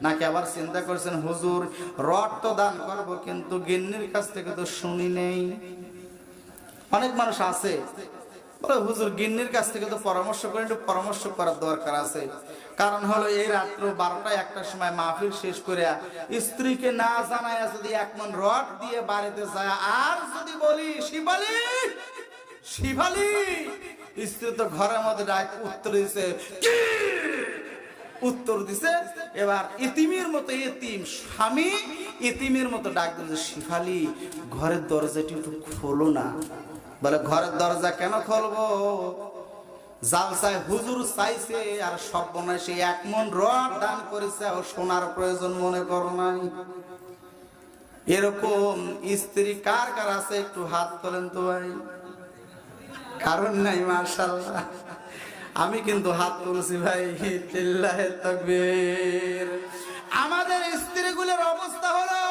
নাকি আবার চিন্তা করছেন হুজুর রড তো দান করব কিন্তু গিন্নির কাছ থেকে তো শুনি নেই। অনেক মানুষ আছে বলে হুজুর গিন্নির কাছ থেকে তো পরামর্শ করে, একটু পরামর্শ করার দরকার আছে। কারণ হলো এই রাত্র 12টা 1টার সময় মাহফিল শেষ করে স্ত্রীকে না জানায় যদি এক মন রড দিয়ে বাড়িতে যায়, আর যদি বলি শিবালি শিবালি, স্ত্রী তো ঘরের মধ্যে ডাক উত্তর দিছে, উত্তর দিছে এবার ইতিমের মতো, ইতিম স্বামী ইতিমের মতো ডাক দিছে, শিফালি ঘরের দরজাটি একটু খোলো না। বলে ঘরের দরজা কেন খুলবো, জালসায় হুজুর চাইছে আর সব বনাইছে এক মন রড দান করেছে, ও সোনার প্রয়োজন মনে করো নাই। এরকম স্ত্রী কার কার আছে একটু হাত তোলেন তো ভাই। কারণ নাই মাশাআল্লাহ, আমি কিন্তু হাত তুলছি ভাই। লিল্লাহি তাকবীর। আমাদের স্ত্রীগুলোর অবস্থা হলো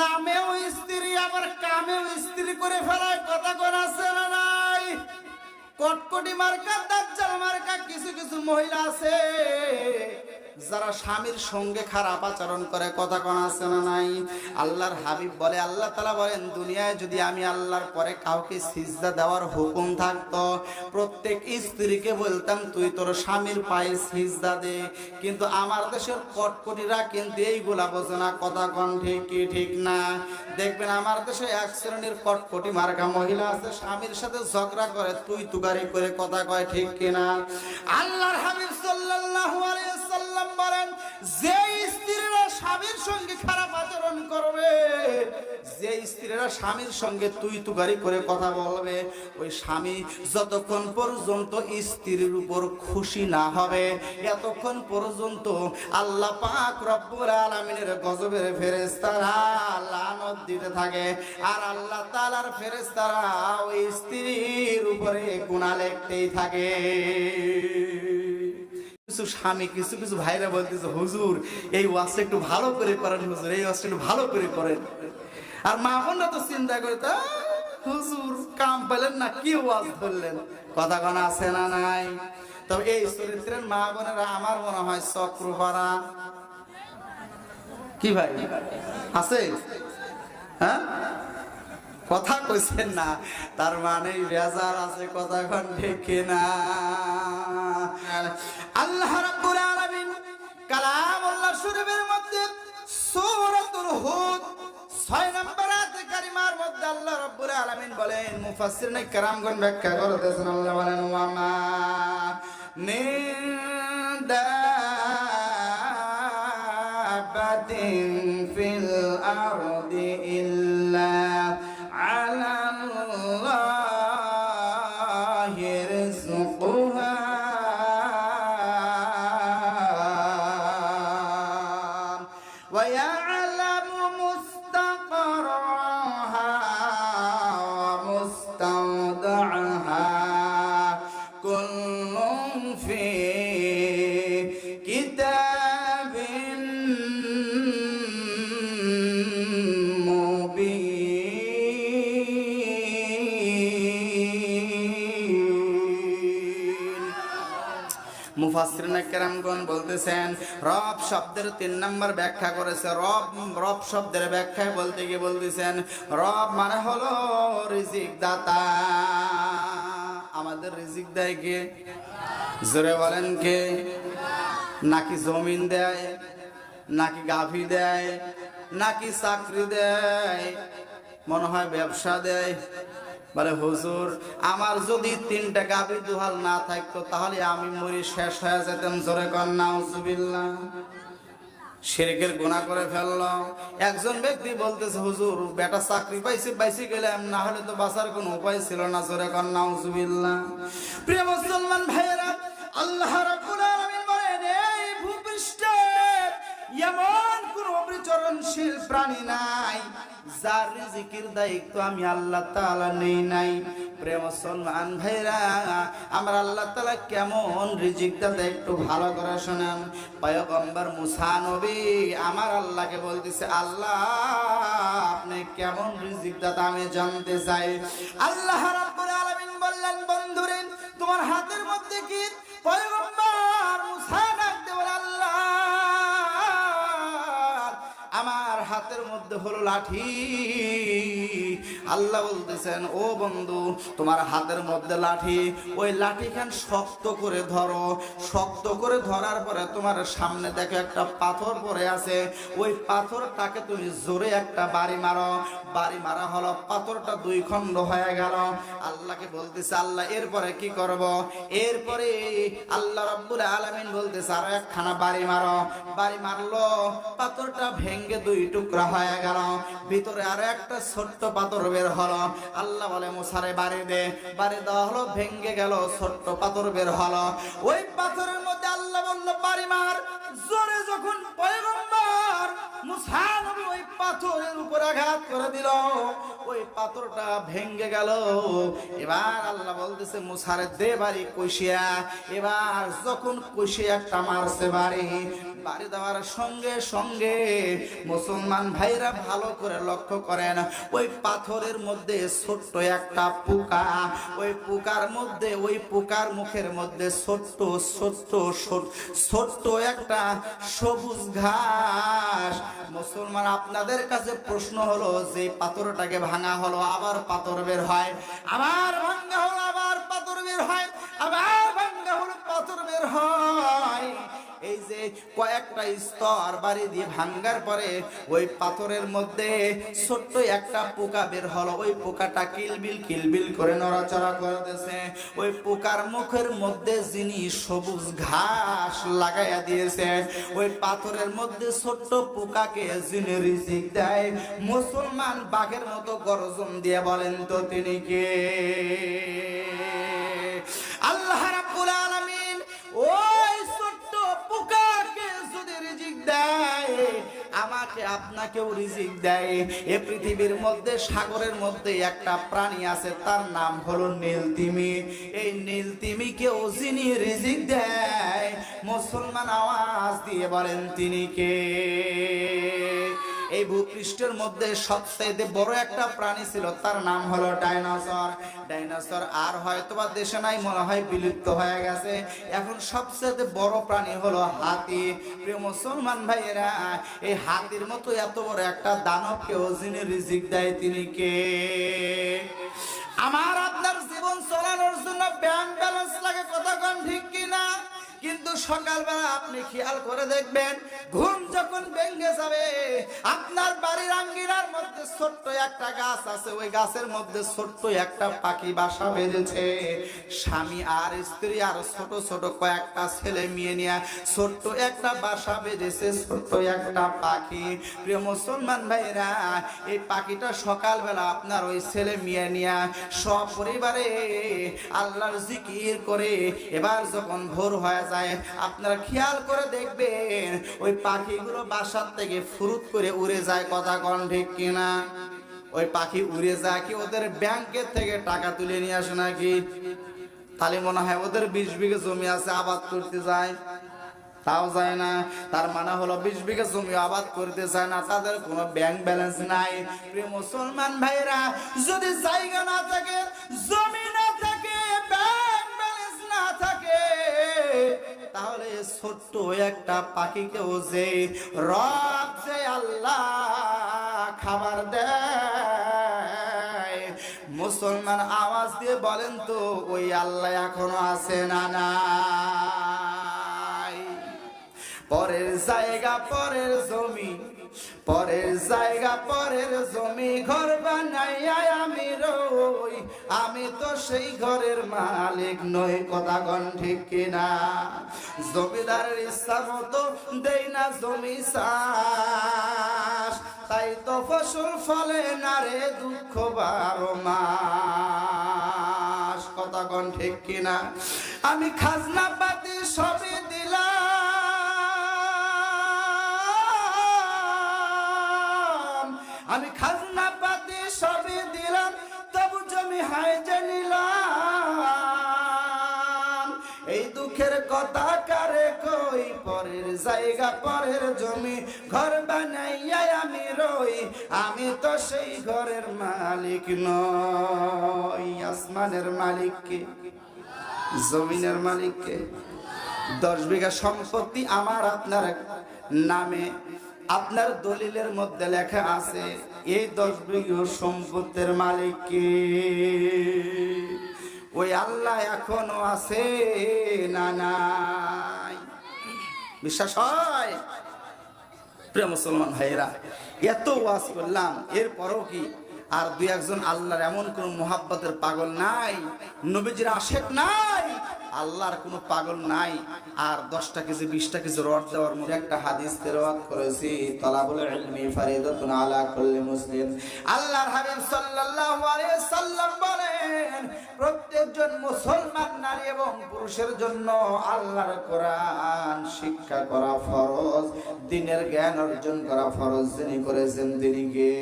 নামেও স্ত্রী আবার কামেও স্ত্রী করে ফেলায়, কথা কোন আছে না নাই? কটকটি মার্কা দাজ্জাল মার্কা কিছু কিছু মহিলা আছে যারা স্বামীর সঙ্গে খারাপ আচরণ করে, কথা কোন আছে না নাই? আল্লাহর হাবিব বলে, আল্লাহ তাআলা বলেন দুনিয়ায় যদি আমি আল্লাহর পরে কাউকে সিজদা দেওয়ার হুকুম থাকতো, প্রত্যেক স্ত্রীকে বলতাম তুই তোর স্বামীর পায়ে সিজদা দে। কিন্তু আমার দেশের কটকটিরা কিন্তু এইগুলা বোঝে না, কথা কোন ঠিক কি ঠিক না? দেখবেন আমার দেশে এক শ্রেণীর কটকটি মার্কা মহিলা আছে, স্বামীর সাথে ঝগড়া করে তুই তুগারি করে, কথা কয় ঠিক কিনা? আল্লাহর হাবিব সাল্লাল্লাহু আলাইহি ওয়াসাল্লাম বলেন যে স্ত্রীরা স্বামীর সঙ্গে খারাপ আচরণ করবে, যে স্ত্রীরা স্বামীর সঙ্গে তুই তুগারি করে কথা বলবে, ওই স্বামী যতক্ষণ পর্যন্ত স্ত্রীর উপর খুশি না হবে এতক্ষণ পর্যন্ত আল্লাহ পাক রব্বুল আলামিনের গজবের ফেরেশতারা লানত দিতে থাকে, আর আল্লাহ তাআলার ফেরেশতারা ওই স্ত্রীর উপরে গুনাহ লিখতেই থাকে। কিছু স্বামী কিছু কিছু ভাইরা বলতেছে হুজুর এই ওয়াজটা একটু ভালো করে করেন, হুজুর এই ওয়াজটা একটু ভালো করে করেন। আর মা বোনরা তো চিন্তা করে তা হুজুর কাম পেলেন না, কি ওয়াজ ধরলেন, কথা কোন আছে না নাই? তবে এই চরিত্রের মা বোনেরা আমার মনে হয় চক্রপাড়া, কি ভাই আছে? হ্যাঁ কথা কইছেন না, তার মানে বেজার আছে, কথা কোন ঠিক না? আল্লাহ রাব্বুল আলামিন কালামুল্লাহ শরীফের মধ্যে সূরাতুল হুদ 6 নম্বর আয়াতে কারিমার মধ্যে আল্লাহ রাব্বুল আলামিন বলেন, মুফাসসিরিনে কেরামগণ ব্যাখ্যা করতেছেন, আল্লাহ বলেন ওয়া মা মিন দাব্বাতিন ফিল আরদি ইল্লা আলাল্লাহি রিজকুহা ওয়া ইয়ালামু মুস্তাকরাহা ওয়া মুস্তাওদাহা কুল্লুন ফি কিতাবিন মুফাসসিরিনে কেরামগণ বলতেছেন রব শব্দের 3 নম্বর ব্যাখ্যা করেছে। রব শব্দের ব্যাখ্যা বলতে গিয়ে বলতেছেন রব মানে হলো রিজিক দাতা। আমাদের রিজিক দেয় কে? জোরে বলেন কে? নাকি জমিন দেয়, নাকি গাভী দেয়, নাকি চাকরি দেয়, মনে হয় ব্যবসা দেয়। বলে হুজুর আমার যদি 3টা গাভী দুহাল না থাকতো তাহলে আমি মরি শেষ হয়ে যেতাম। জোরে কর নাউজুবিল্লাহ। শিরকের গুনাহ করে ফেললো। একজন ব্যক্তি বলতেছে হুজুর বেটা চাকরি পাইছি বাইসি গেলাম, না হলে তো বাঁচার কোনো উপায় ছিল না। জোরে কর নাউজুবিল্লাহ। প্রিয় মুসলমান ভাইয়েরা, আল্লাহ রাব্বুল আলামিন বলেন এই ভূপৃষ্ঠে এমন কোন অবিচরণশীল প্রাণী নাই যার রিজিকের দায়িত্ব আমি আল্লাহ তাআলা নেই নাই। প্রিয় মুসলমান ভাইরা, আমরা আল্লাহ তাআলা কেমন রিজিক দেয় একটু ভালো করে শুনেন। পয়গম্বর মুসা নবী আমার আল্লাহকে বলতেছে আল্লাহ আপনি কেমন রিজিক দাতা আমি জানতে চাই। আল্লাহ রাব্বুল আলামিন বললেন বন্ধুরে তোমার হাতের মধ্যে কি? পয়গম্বর মুসা ডাকতে বলে আল্লাহ হাতের মধ্যে হলো লাঠি। আল্লাহ বলতেছেন, ও বন্ধু, তোমার হাতের মধ্যে লাঠি, ওই লাঠিখান শক্ত করে ধরো। শক্ত করে ধরার পরে তোমার সামনে দেখো একটা পাথর পড়ে আছে, ওই পাথরটাকে তুমি জোরে একটা বাড়ি মারো। বাড়ি মারা হলো, পাথরটা দুই খণ্ড হয়ে গেল। আল্লাহকে বলতেছে, আল্লাহ এরপরে কি করব? এরপরে আল্লাহ রাব্বুল আলামিন বলতেছে, আরো একখানা বাড়ি মারো। বাড়ি মারলো, পাথরটা ভেঙ্গে দুই টুকরা হয়ে গেল। ভিতরে আরো একটা ছোট্ট পাথর বের হলো। আল্লাহ বলে, মুসারে বাড়ি দে। বাড়ি দেওয়া হলো, ভেঙ্গে গেল, ছোট্ট পাথর বের হলো। ওই পাথরের মধ্যে আল্লাহ বলল, বাড়ি মার। জোরে যখন পয়গম্বর মুসা নবী ওই পাথরের উপর আঘাত করে দিল, ওই পাথরটা ভেঙ্গে গেল। এবার আল্লাহ বলতেছে, মুসারে দে বাড়ি কষিয়া। এবার যখন কষিয়া একটা মারছে বাড়ি, বাড়ি দেওয়ার সঙ্গে সঙ্গে মুসলমান ভাইরা ভালো করে লক্ষ্য করেন, ওই পাথরের মধ্যে ছোট্ট একটা পোকা। ওই পোকার মধ্যে, ওই পোকার মুখের মধ্যে ছোট্ট ছোট্ট ছোট্ট একটা সবুজ ঘাস। মুসলমান, আপনাদের কাছে প্রশ্ন হলো, যে পাথরটাকে ভাঙা হলো, আবার পাথর বের হয়, আবার ভাঙা হলো, আবার পাথর বের হয়, আবার ভাঙা হলো, পাথর বের হয়। এই যে কয়েকটা স্তর বাড়ি দিয়ে ভাঙ্গার পরে ওই পাথরের মধ্যে ছোট্ট একটা পোকা বের হলো। ওই পোকাটা কিলবিল কিলবিল করে নড়াচড়া করতেছে। ওই পোকার মুখের মধ্যে যিনি সবুজ ঘাস লাগাইয়া দিয়েছে, ওই পাথরের মধ্যে ছোট্ট পোকাকে যিনি রিজিক দেয়, মুসলমান বাঘের মতো গর্জন দিয়ে বলেন তো তিনি কে? আল্লাহ রাব্বুল আলামিন ওই ছোট্ট পোকাকে যদি রিজিক দেয়, আমাকে আপনাকেও রিজিক দেয়। এই পৃথিবীর মধ্যে, সাগরের মধ্যে একটা প্রাণী আছে, তার নাম হলো নীলতিমি। এই নীলতিমিকেও যিনি রিজিক দেয়, মুসলমান আওয়াজ দিয়ে বলেন তিনি কে? এই ভূপৃষ্ঠের মধ্যে সবচেয়ে বড় একটা প্রাণী ছিল, তার নাম হলো ডাইনোসর। ডাইনোসর আর হয়তোবা দেশে নাই, মনে হয় বিলুপ্ত হয়ে গেছে। এখন সবচেয়ে বড় প্রাণী হলো হাতি। প্রিয় মুসলমান ভাইয়েরা, এই হাতির মতো এত বড় একটা দানবকেও যিনি রিজিক দেয়, তিনি কে? আমার আপনার জীবন চালানোর জন্য ব্যাংক ব্যালেন্স লাগে, কথা কোন ঠিক কিনা? কিন্তু সকালবেলা আপনি খেয়াল করে দেখবেন, ঘুম যখন ভেঙে যাবে, আপনার বাড়ির আঙ্গিনার মধ্যে ছোট্ট একটা গাছ আছে, ওই গাছের মধ্যে ছোট্ট একটা পাখি বাসা বেঁধেছে। স্বামী আর স্ত্রী আর ছোট ছোট কয়েকটা ছেলে মেয়ে নিয়ে ছোট্ট একটা বাসা বেঁধেছে, ছোট্ট একটা পাখি। প্রিয় মুসলমান ভাইরা, এই পাখিটা সকালবেলা আপনার ওই ছেলে মেয়ে নিয়ে সপরিবারে আল্লাহর জিকির করে, এবার যখন ভোর হয়ে যায়, আপনারা খেয়াল করে দেখবেন, ওই পাখিগুলো বাসার থেকে ফুরুত করে উড়ে যায়, কথা কোন ঠিক কিনা? ওই পাখি উড়ে যায় কি ওদের ব্যাংকের থেকে টাকা তুলে নিয়ে আসে নাকি? তাহলে মনে হয় ওদের 20 বিঘা জমি আছে, আবাদ করতে যায়, তাও যায় না। তার মানে হলো 20 বিঘা জমি আবাদ করতে চায় না, তাদের কোনো ব্যাংক ব্যালেন্স নাই। প্রিয় মুসলমান ভাইরা, যদি জায়গা না থাকে, জমি না থাকে, ব্যাংক ব্যালেন্স না থাকে, তাহলে ছোট্ট একটা পাখিকেও যে রব, যে আল্লাহ খাবার দেয়, মুসলমান আওয়াজ দিয়ে বলেন তো, ওই আল্লাহ এখনো আছে না নাই? পরের জায়গা পরের জমি, পরের জায়গা পরের জমি, ঘর বানাইয়া আমি রই, আমি তো সেই ঘরের মালিক নই, কথা কোন ঠিক কিনা? জমিদারের ইচ্ছা মতো দেই না জমি চাষ, তাই তো ফসল ফলে না রে দুঃখ 12 মাস, কথা কোন ঠিক কিনা? আমি খাজনা পাতি সবই দিলাম, আমি খাজনা পাতি সবই দিলাম, তবু জমি হাইজে নিলাম। এই দুঃখের কথা কারে কই, পরের জায়গা পরের জমি, ঘর বানাইয়া আমি রই, আমি তো সেই ঘরের মালিক নই। আসমানের মালিক কে? জমিনের মালিক কে? 10 বিঘা সম্পত্তি আমার আপনার নামে, আপনার দলিলের মধ্যে লেখা আছে এই 10 বিঘা সম্পত্তির মালিক কে? ওই আল্লাহ এখনো আছে না নাই? বিশ্বাস হয়? প্রিয় মুসলমান ভাইরা, এত ওয়াজ করলাম, এরপরও কি আর দুই একজন আল্লাহর এমন কোন মুহাব্বতের পাগল নাই? নবীজির আশেক নাই? আল্লাহর কোনো পাগল নাই? আর 10টা কেজি 20টা কেজি রড দেওয়ার মধ্যে একটা হাদিস তেলাওয়াত করেছি, তালাবুল ইলমি ফারিদাতুন আলা কুল্লি মুসলিম। আল্লাহর হাবিব সাল্লাল্লাহু আলাইহি সাল্লাম বলেন, প্রত্যেকজন মুসলমান নারী এবং পুরুষের জন্য আল্লাহর কোরআন শিক্ষা করা ফরজ, দ্বীনের জ্ঞান অর্জন করা ফরজ। যিনি করেছেন তিনি কে?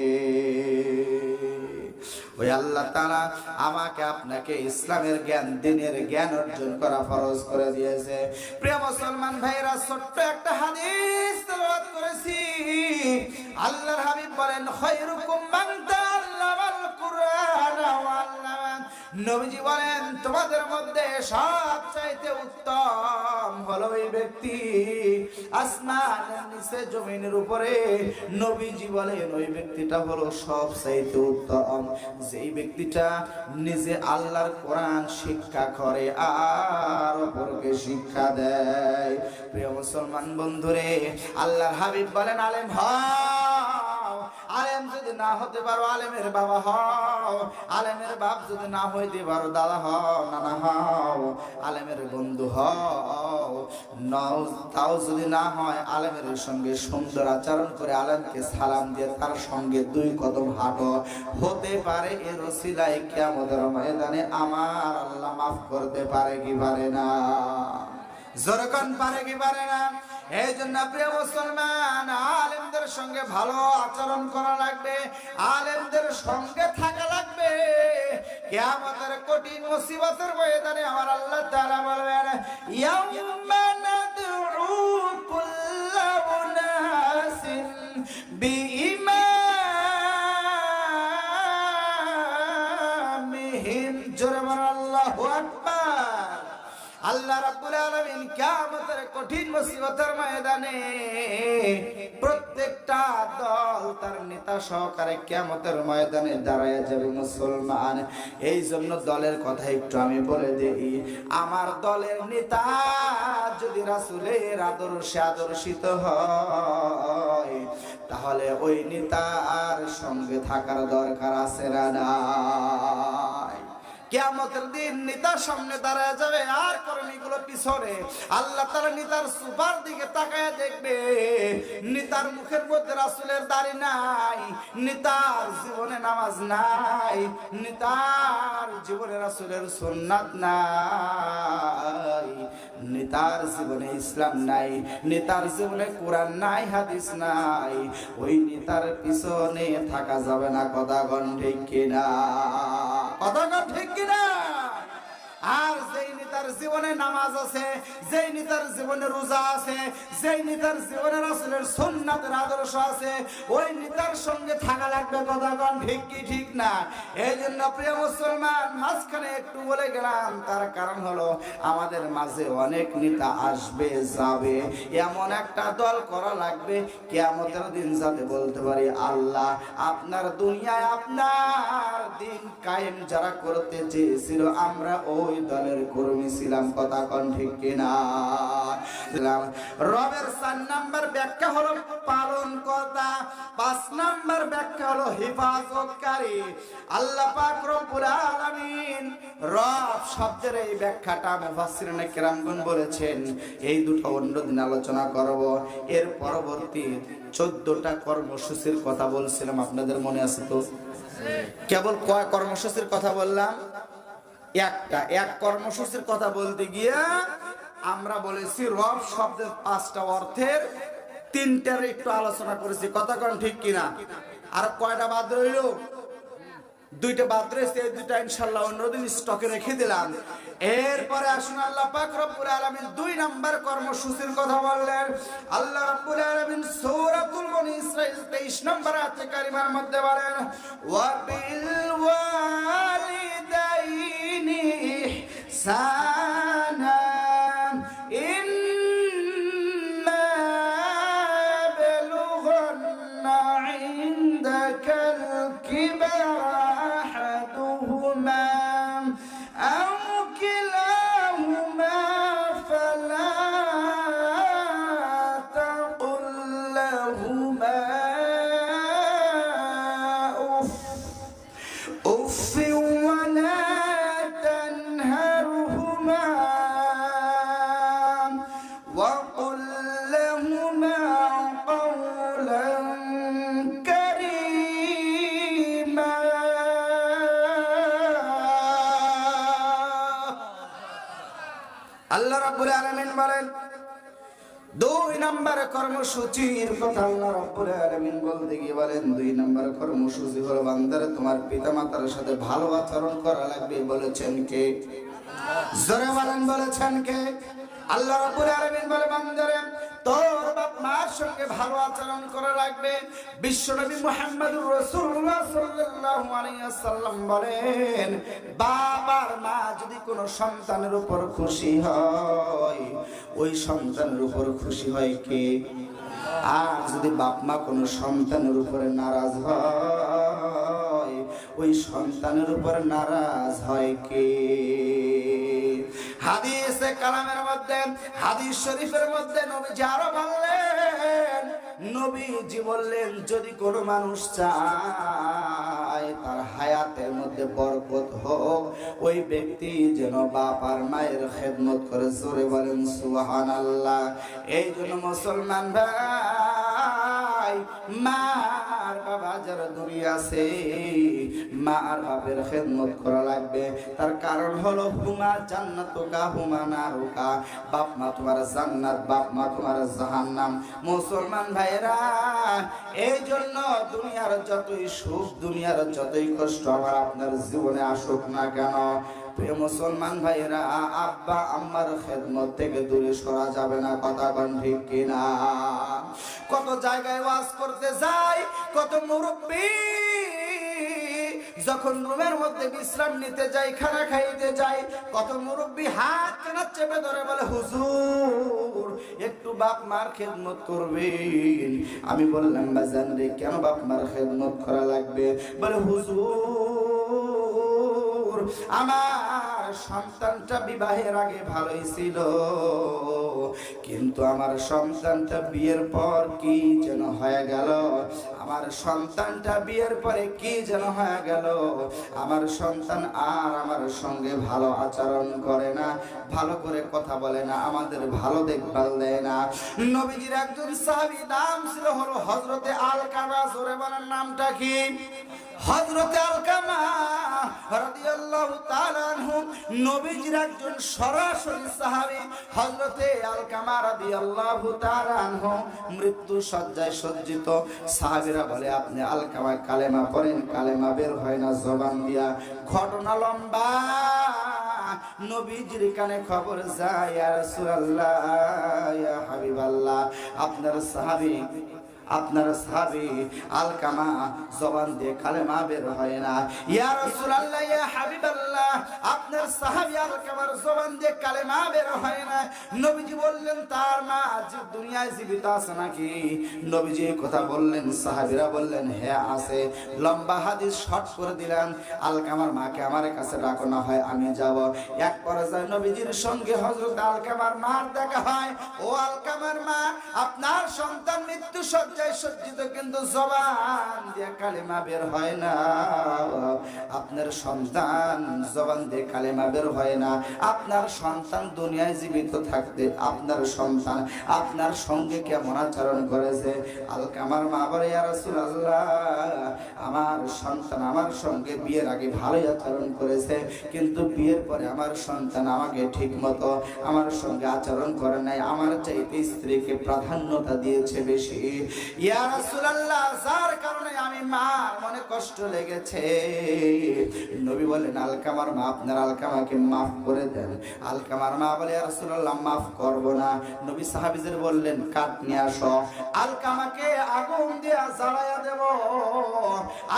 ওই আল্লাহ তাআলা আমাকে আপনাকে ইসলামের জ্ঞান, দ্বীনের জ্ঞান অর্জন করা ফরজ করে দিয়েছে। প্রিয় মুসলমান ভাইরা, ছোট্ট একটা হাদিস তেলাওয়াত করেছি। আল্লাহর হাবিব বলেন, খায়রুকুম মান তাআল্লামাল কুরআন ওয়া আল্লামা। নবীজি বলেন, তোমাদের মধ্যে সবচাইতে উত্তম হলো ওই ব্যক্তি আসমানের নিচে জমিনের উপরে। নবীজি বলেন, ওই ব্যক্তিটা হলো সবচাইতে উত্তম যেই ব্যক্তিটা নিজে আল্লাহর কোরআন শিক্ষা করে আর অপরকে শিক্ষা দেয়। প্রিয় মুসলমান বন্ধুরে, আল্লাহর হাবিব বলেন, আলেম হও। আলেম যদি না হতে পারো, আলেমের বাবা হও। আলেমের বাপ যদি না হইতে পারো, দাদা হও, নানা হও। আলেমের বন্ধু হও, তাও যদি না হয়, আলেমের সঙ্গে সুন্দর আচরণ করে আলেমকে সালাম দিয়ে তার সঙ্গে 2 কদম হাঁটো। হতে পারে এর ওসিলায় কিয়ামতের ময়দানে আমার আল্লাহ মাফ করতে পারে কি পারে না? জোরকান পারে কি পারে না? এই জন্য প্রিয় মুসলমান, আলেমদের সঙ্গে ভালো আচরণ করা লাগবে, আলেমদের সঙ্গে থাকা লাগবে। কিয়ামতের কঠিন মুসিবতের ময়দানে আমার আল্লাহ তাআলা বলবেন, ইয়াউমা নাদউ কুল্লা উনাসিন বিইমামিহিম। জোরে বলো আল্লাহু আকবার। আল্লাহ রাব্বুল আলামিন কিয়ামতের কঠিন মুসিবতের ময়দানে প্রত্যেকটা দল তার নেতা সহকারে কিয়ামতের ময়দানে দাঁড়ায় যাবে মুসলমান। এই জন্য দলের কথা একটু আমি বলে দেই। আমার দলের নেতা যদি রাসূলের আদর্শে আদর্শিত হয়, তাহলে ওই নেতার সঙ্গে থাকার দরকার আছে না নাই? কিয়ামতের দিন নেতার সামনে দাঁড়ায় যাবে আর কর্মীগুলো পিছনে। আল্লাহ তাআলা নেতার সুপার দিকে তাকায় দেখবে, নেতার মুখের মধ্যে রাসূলের দাড়ি নাই, নেতার জীবনে নামাজ নাই, নেতার জীবনে রাসূলের সুন্নাত নাই, নেতার জীবনে ইসলাম নাই, নেতার জীবনে কোরআন নাই, হাদিস নাই। ওই নেতার পিছনে থাকা যাবে না। কথা কোন ঠিক কিনা? কথা কোন ঠিক কিনা? আর যেই নেতার জীবনে নামাজ আছে, যেই নেতার জীবনে রোজা আছে, যেই নেতার জীবনে রাসূলের সুন্নাতের আদর্শ আছে, ওই নেতার সঙ্গে থাকা লাগবে। কথা কোন ঠিক কি ঠিক না? এই জন্য প্রিয় মুসলমান, মাঝখানে একটু বলে গেলাম, তার কারণ হলো আমাদের মাঝে অনেক নেতা আসবে যাবে, এমন একটা দল করা লাগবে কিয়ামতের দিন যাতে বলতে পারি, আল্লাহ আপনার দুনিয়ায় আপনার দিন কায়েম যারা করতে চেয়েছিল, আমরা ওই দলের কর্মী ছিলাম। কথা কোন ঠিক কিনা? রবের 4 নাম্বার ব্যাখ্যা হলো পালন কর্তা, 5 নাম্বার ব্যাখ্যা হলো হেফাজতকারী। আল্লাহ পাক রব্বুল আলামিন রব শব্দের এই ব্যাখ্যাটা মুফাসসিরিনে কেরামগণ বলেছেন। এই দুটো অন্যদিন আলোচনা করব। এর পরবর্তী 14টা কর্মসূচির কথা বলছিলাম, আপনাদের মনে আছে তো? কেবল কয় কর্মসূচির কথা বললাম? এক কর্মসূচির কথা বলতে গিয়ে আমরা বলেছি রব শব্দের 5টা অর্থের 3টার একটু আলোচনা করেছি। কথা কোন ঠিক কিনা? আর কয়টা বাদ রইল? 2টা বাদ রয়েছে। এই 2টা ইনশাআল্লাহ অন্যদিন স্টকে রেখে দিলাম। এরপরে আসুন, আল্লাহ পাক রব্বুল আলামিন 2 নাম্বার কর্মসূচির কথা বললেন। আল্লাহ রাব্বুল আলামিন সূরাতুল বনী ইসরাঈল 23 নম্বর আয়াতে কারিমার মধ্যে বলেন, ওয়া বিল ওয়ালিদাইনি ইহসানা ইম্মা বালুগা আল্লাহ রাব্বুল আলামিন বলেন, 2 নম্বর কর্মসূচির কথা আল্লাহ রাব্বুল আলামিন বলতে গিয়ে বলেন, 2 নম্বর কর্মসূচি হলো বান্দারে তোমার পিতামাতার সাথে ভালো আচরণ করা লাগবে। বলেছেন কে? জোরে বলেন, বলেছেন কে? আল্লাহ রাব্বুল আলামিন বলে, বান্দারে তোর বাপ মার সঙ্গে ভালো আচরণ করা লাগবে। বিশ্বনবী মুহাম্মদুর রাসূলুল্লাহ সাল্লাল্লাহু আলাইহি ওয়াসাল্লাম বলেন, বাবার মা যদি কোনো সন্তানের উপর খুশি হয়, ওই সন্তানের উপর খুশি হয় কে? আর যদি বাপ মা কোনো সন্তানের উপরে নারাজ হয়, ওই সন্তানের উপর নারাজ হয় কে? হাদিসে কালামের মধ্যে, হাদিস শরীফের মধ্যে নবীজি আরো বললেন, নবীজি বললেন, যদি কোনো মানুষ চায় তার হায়াতের মধ্যে বরকত হোক, ওই ব্যক্তি যেন বাপ আর মায়ের খেদমত করে। জোরে বলেন সুবহানাল্লাহ। এই জন্য মুসলমান ভাই, মা আর বাবা যারা দুনিয়া আছে, মা আর বাপের খেদমত করা লাগবে। তার কারণ হলো, হুমা জান্নাতুকা হুমা নারুকা, বাপ মা তোমার জান্নাত, বাপ মা তোমার জাহান্নাম। মুসলমান ভাইরা, এই জন্য দুনিয়ার যতই সুখ, দুনিয়ার যতই কষ্ট আমার আপনার জীবনে আসুক না কেন, প্রিয় মুসলমান ভাইরা, আব্বা আম্মার খেদমত থেকে দূরে সরা যাবে না। কথা কোন ঠিক কিনা? কত জায়গায় ওয়াজ করতে যাই, কত মুরব্বী যখন রুমের মধ্যে বিশ্রাম নিতে যাই, খানা খাইতে যাই, কত মুরব্বী হাত কানা চেপে ধরে বলে, হুজুর একটু বাপ মার খেদমত করবেন। আমি বললাম, বাজান রে, কেন বাপ মার খেদমত করা লাগবে? বলে, হুজুর আমার সন্তানটা বিবাহের আগে ভালোই ছিল, কিন্তু আমার সন্তানটা বিয়ের পর কি যেন হয়ে গেল। আমার সন্তানটা বিয়ের পরে কি যেন হয়ে গেল। আমার সন্তান আর আমার সঙ্গে ভালো আচরণ করে না, ভালো করে কথা বলে না, আমাদের ভালো দেখভাল দেয় না। নবীজির একজন সাহাবী, নাম ছিল হলো হযরতে আলকামা। জোরে বলেন, নামটা কি? হযরতে আলকামা রাদিয়াল্লাহু তাআলা আনহু, নবীজির একজন সরাসরি সাহাবী। হযরতে আলকামা রাদিয়াল্লাহু তাআলা আনহু মৃত্যু শয্যায় সজ্জিত। সাহাবীরা বলে, আপনি আলকামা কালেমা পড়েন, কালেমা বের হয় না জবান দিয়া। ঘটনা লম্বা, নবীজির কানে খবর যায়, ইয়া রাসূলুল্লাহ, ইয়া হাবিবাল্লাহ, আপনার সাহাবী আলকামা জবান দিয়ে কালেমা বের হয় না। ইয়া রাসূলুল্লাহ, ইয়া হাবিবাল্লাহ, আপনার সাহাবী আলকামার জবান দিয়ে কালেমা বের হয় না। নবীজি বললেন, তার মা আজ দুনিয়ায় জীবিত আছে নাকি? নবীজি এই কথা বললেন, সাহাবীরা বললেন, হ্যাঁ আছে। লম্বা হাদিস শর্ট করে দিলেন, আলকামার মাকে আমার কাছে ডাকো, না হয় আমি যাব। এক পর্যায়ে নবীজির সঙ্গে হযরত আলকামার মার দেখা হয়। ও আলকামার মা, আপনার সন্তান মৃত্যু শয্যায় সজ্জিত, কিন্তু জবান দিয়ে কালেমা বের হয় না। আপনার সন্তান জবান দিয়ে কালেমা বের হয় না। আপনার সন্তান দুনিয়ায় জীবিত থাকতে আপনার সন্তান আপনার সঙ্গে কেমন আচরণ করেছে? আলকামার মা বলে, ইয়া রাসূলুল্লাহ, আমার সন্তান আমার সঙ্গে বিয়ের আগে ভালোই আচরণ করেছে, কিন্তু বিয়ের পরে আমার সন্তান আমাকে ঠিক মতো আমার সঙ্গে আচরণ করে নাই, আমার চাইতে স্ত্রীকে প্রাধান্যতা দিয়েছে বেশি। ইয়া রাসূলুল্লাহ, যার কারণে আমি মার মনে কষ্ট লেগেছে। নবী বলেন, আলকামার মা, আপনার আলকামাকে মাফ করে দেন। আলকামার মা বলে, ইয়া রাসূলুল্লাহ, মাফ করব না। নবী সাহাবীদের বললেন, কাঠ নিয়ে আসো, আলকামাকে আগুন দিয়ে জ্বালায়া দেব।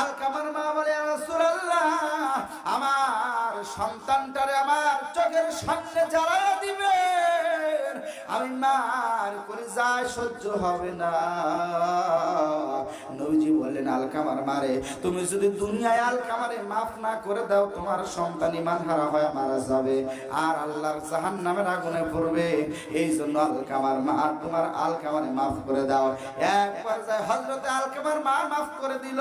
আলকামার মা বলে, ইয়া রাসূলুল্লাহ, আমার সন্তানটারে আমার চোখের সামনে জ্বালায়া দিবেন, আমি মার করে যায় সহ্য হবে না। নবীজি বললেন, আলকামার মারে, তুমি যদি দুনিয়ায় আলকামারে মাফ না করে দাও, তোমার সন্তান ঈমান হারা হয়ে মারা যাবে আর আল্লাহর জাহান্নামের আগুনে পড়বে। এই জন্য আলকামার মা, তোমার আলকামারে মাফ করে দাও। এক পর্যায়ে হযরতে আলকামার মা মাফ করে দিল।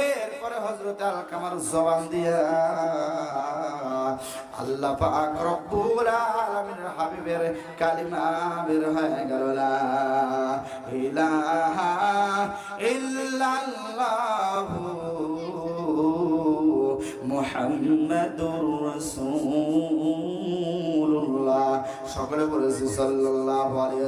এরপরে হযরতে আলকামার জবান দিয়া আল্লাহ পাক রব্বুল আলামিনের হাবিবের কালিমা বের হয়ে গেল, লা ইলাহা ইল্লাল্লাহু মুহাম্মাদুর রাসূলুল্লাহ। সকলে বলেছি সাল্লাল্লাহু আলাইহি